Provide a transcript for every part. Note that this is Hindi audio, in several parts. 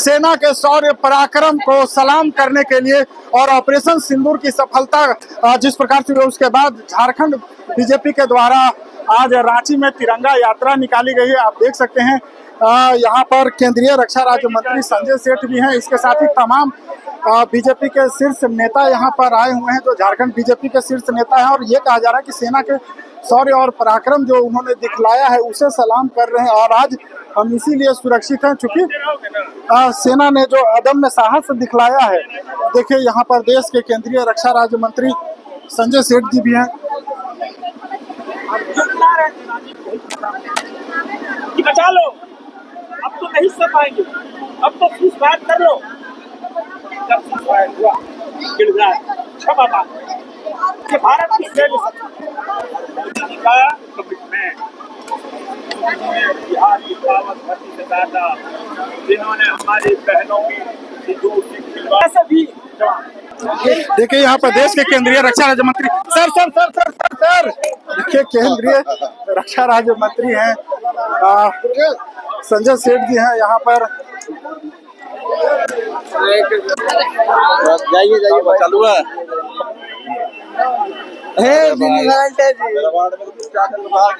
सेना के शौर्य पराक्रम को सलाम करने के लिए और ऑपरेशन सिंदूर की सफलता जिस प्रकार से हुई, उसके बाद झारखंड बीजेपी के द्वारा आज रांची में तिरंगा यात्रा निकाली गई है। आप देख सकते हैं यहाँ पर केंद्रीय रक्षा राज्य मंत्री संजय सेठ भी हैं। इसके साथ ही तमाम बीजेपी के शीर्ष नेता यहाँ पर आए हुए हैं, जो झारखंड बीजेपी के शीर्ष नेता हैं। और ये कहा जा रहा है कि सेना के शौर्य और पराक्रम जो उन्होंने दिखलाया है उसे सलाम कर रहे हैं। और आज हम इसीलिए सुरक्षित हैं क्योंकि सेना ने जो अदम्य साहस दिखलाया है। देखिए यहाँ पर देश के केंद्रीय रक्षा राज्य मंत्री संजय सेठ जी भी हैं। बचा लो, अब तो नहीं सह पाएंगे, अब तो फूस फायर कर लो। जब फूस फायर हुआ क्षमा मांग कि भारत की का कमिटमेंट बिहार की पावन धरती से दादा, जिन्होंने हमारी बहनों की भी। देखिए यहाँ पर देश के केंद्रीय रक्षा राज्य मंत्री सर देखिए केंद्रीय रक्षा राज्य मंत्री हैं संजय सेठ जी हैं यहाँ पर। जाइए चालू है।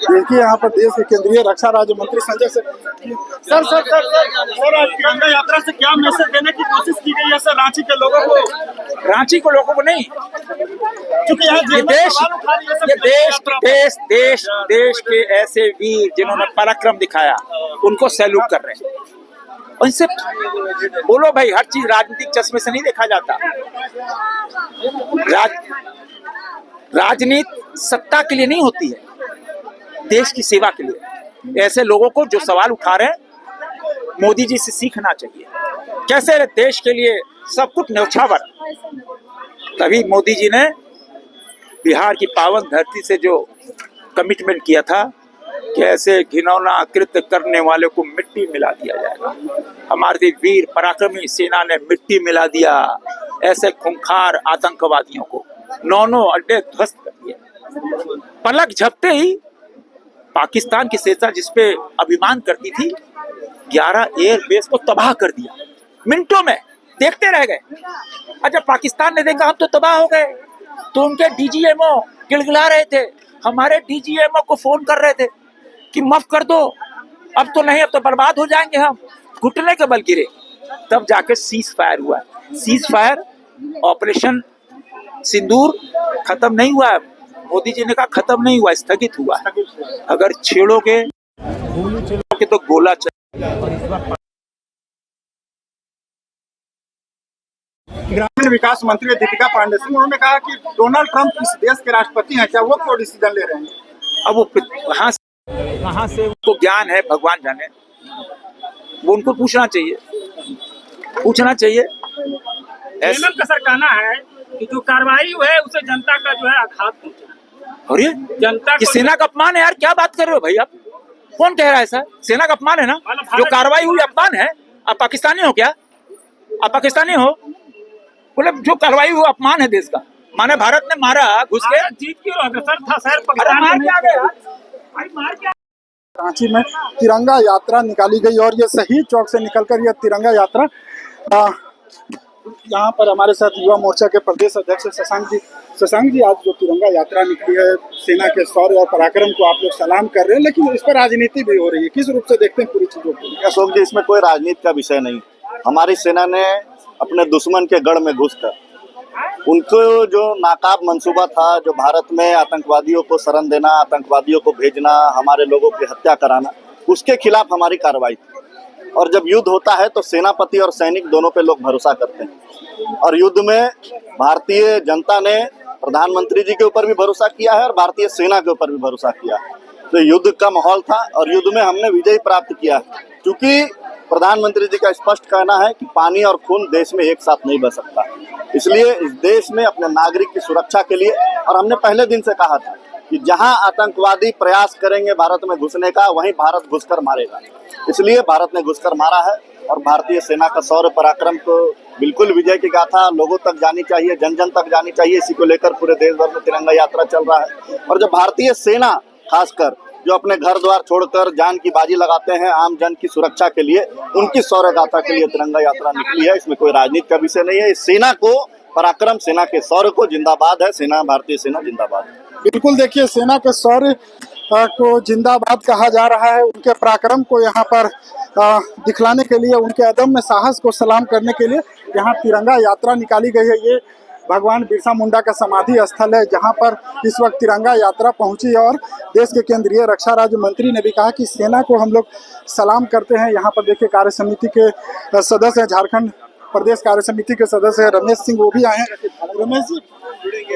देखिए यहाँ पर देश के केंद्रीय रक्षा राज्य मंत्री संजय सेठ सर तिरंगा यात्रा से क्या मैसेज देने की कोशिश की गई है सर रांची के लोगों को? रांची को लोगों को नहीं, क्योंकि यहाँ देश के ऐसे वीर जिन्होंने पराक्रम दिखाया उनको सैल्यूट कर रहे हैं। उनसे बोलो भाई, हर चीज राजनीतिक चश्मे से नहीं देखा जाता। राजनीति सत्ता के लिए नहीं होती है, देश की सेवा के लिए। ऐसे लोगों को जो सवाल उठा रहे हैं मोदी जी से सीखना चाहिए। कैसे देश के लिए सब कुछ न्यौछावर, तभी मोदी जी ने बिहार की पावन धरती से जो कमिटमेंट किया था कि ऐसे घिनौना कृत्य करने वाले को मिट्टी मिला दिया जाएगा। हमारी वीर पराक्रमी सेना ने मिट्टी मिला दिया ऐसे खूंखार आतंकवादियों को। 9 अड्डे ध्वस्त कर दिए। पलक झपते ही पाकिस्तान की सेना जिसपे अभिमान करती थी 11 एयरबेस को तबाह कर दिया। मिनटों में देखते रह गए। अच्छा, पाकिस्तान ने देखा हम तो तबाह हो गए तो उनके डीजीएमओ गिड़गिड़ा रहे थे, हमारे डीजीएमओ को फोन कर रहे थे कि माफ कर दो, अब तो नहीं, अब तो बर्बाद हो जाएंगे हम। घुटने के बल गिरे, तब जाकर सीज फायर हुआ। सीज फायर ऑपरेशन सिंदूर खत्म नहीं हुआ। मोदी जी ने कहा खत्म नहीं हुआ, स्थगित हुआ। अगर छेड़ोगे तो गोला चलेगा। ग्रामीण विकास मंत्री दीपिका पांडे सिंह, उन्होंने कहा कि डोनाल्ड ट्रंप इस देश के राष्ट्रपति हैं, क्या वो क्यों डिसीजन ले रहे हैं? अब वो कहाँ से उनको ज्ञान है भगवान जाने, वो उनको पूछना चाहिए। का सर कहना है कि जो कार्रवाई हुई है उसे जनता का जो है आघात पहुंचा। और ये जनता कि सेना का अपमान है यार, क्या बात कर रहे हो भाई आप? कौन कह रहा है सर? सेना का अपमान है ना? जो कार्रवाई हुई अपमान है? आप पाकिस्तानी हो क्या? आप पाकिस्तानी हो? बोले जो कार्रवाई हुई अपमान है देश का। माने भारत ने मारा घुस के, जीत क्यों सर था सर? मार क्या गया? रांची में तिरंगा यात्रा निकाली गई और ये शहीद चौक से निकलकर यह तिरंगा यात्रा यहाँ पर हमारे साथ युवा मोर्चा के प्रदेश अध्यक्ष शशांक जी आज जो तिरंगा यात्रा निकली है, सेना के शौर्य और पराक्रम को आप लोग सलाम कर रहे हैं, लेकिन इस पर राजनीति भी हो रही है, किस रूप से देखते हैं पूरी चीजों को? अशोक जी, इसमें कोई राजनीति का विषय नहीं। हमारी सेना ने अपने दुश्मन के गढ़ में घुसकर उनको जो नाकाब मंसूबा था, जो भारत में आतंकवादियों को शरण देना, आतंकवादियों को भेजना, हमारे लोगों की हत्या कराना, उसके खिलाफ हमारी कार्रवाई थी। और जब युद्ध होता है तो सेनापति और सैनिक दोनों पे लोग भरोसा करते हैं। और युद्ध में भारतीय जनता ने प्रधानमंत्री जी के ऊपर भी भरोसा किया है और भारतीय सेना के ऊपर भी भरोसा किया है। तो युद्ध का माहौल था और युद्ध में हमने विजय प्राप्त किया है। क्योंकि प्रधानमंत्री जी का स्पष्ट कहना है कि पानी और खून देश में एक साथ नहीं बह सकता। इसलिए इस देश में अपने नागरिक की सुरक्षा के लिए, और हमने पहले दिन से कहा था कि जहां आतंकवादी प्रयास करेंगे भारत में घुसने का, वहीं भारत घुसकर मारेगा। इसलिए भारत ने घुसकर मारा है और भारतीय सेना का शौर्य पराक्रम को बिल्कुल विजय की गाथा लोगों तक जानी चाहिए, जन जन तक जानी चाहिए। इसी को लेकर पूरे देश भर में तिरंगा यात्रा चल रहा है। और जब भारतीय सेना खासकर जो अपने घर द्वार छोड़कर जान की बाजी लगाते हैं आम जन की सुरक्षा के लिए, उनकी शौर्य गाथा के लिए तिरंगा यात्रा निकली है। इसमें कोई राजनीति का विषय नहीं है। इस सेना को, पराक्रम, सेना के शौर्य को जिंदाबाद है। सेना, भारतीय सेना जिंदाबाद है। बिल्कुल, देखिए सेना के शौर्य को जिंदाबाद कहा जा रहा है। उनके पराक्रम को यहाँ पर दिखलाने के लिए, उनके अदम्य साहस को सलाम करने के लिए यहाँ तिरंगा यात्रा निकाली गई है। ये भगवान बिरसा मुंडा का समाधि स्थल है, जहाँ पर इस वक्त तिरंगा यात्रा पहुंची है। और देश के केंद्रीय रक्षा राज्य मंत्री ने भी कहा कि सेना को हम लोग सलाम करते हैं। यहाँ पर देखिए कार्य समिति के सदस्य हैं, झारखंड प्रदेश कार्य समिति के सदस्य हैं रमेश सिंह, वो भी आए हैं। रमेश जी,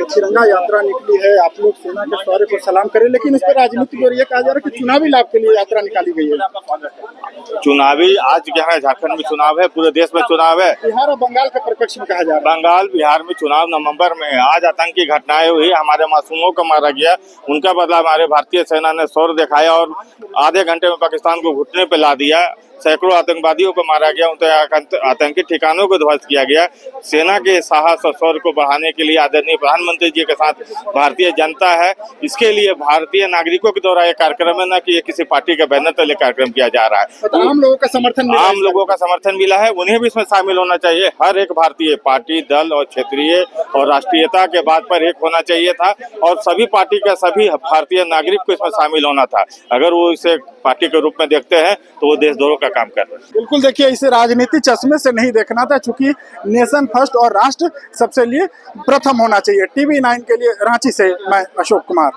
तिरंगा यात्रा निकली है, आप लोग सेना के शौर्य को सलाम करें, लेकिन इस पर राजनीति और ये कहा जा रहा है कि चुनावी लाभ के लिए यात्रा निकाली गई है। चुनावी, आज क्या है, झारखंड में चुनाव है, पूरे देश में चुनाव है। बिहार और बंगाल के परिप्रेक्ष्य में कहा जा रहा है। बंगाल बिहार में चुनाव नवंबर में है। आज आतंकी घटनाएं हुई, हमारे मासूमों को मारा गया, उनका बदला हमारे भारतीय सेना ने शौर्य दिखाया और आधे घंटे में पाकिस्तान को घुटने पे ला दिया। सैकड़ों आतंकवादियों को मारा गया, उनके आतंकी ठिकानों को ध्वस्त किया गया। सेना के साहस और शौर्य को बढ़ाने के लिए आदरणीय प्रधानमंत्री जी के साथ भारतीय जनता है। इसके लिए भारतीय नागरिकों के द्वारा ये कार्यक्रम है, न कि ये किसी पार्टी के बैनर तले कार्यक्रम किया जा रहा है। तो आम लोगों का समर्थन मिला, आम लोगों का समर्थन मिला है, उन्हें भी इसमें शामिल होना चाहिए। हर एक भारतीय पार्टी, दल और क्षेत्रीय और राष्ट्रीयता के बात पर एक होना चाहिए था और सभी पार्टी का, सभी भारतीय नागरिक को इसमें शामिल होना था। अगर वो इसे पार्टी के रूप में देखते हैं तो वो देशद्रोह का काम कर रहे हैं। बिल्कुल, देखिए इसे राजनीति चश्मे से नहीं देखना था, चूंकि नेशन फर्स्ट और राष्ट्र सबसे लिए प्रथम होना चाहिए। TV9 के लिए रांची से मैं अशोक कुमार।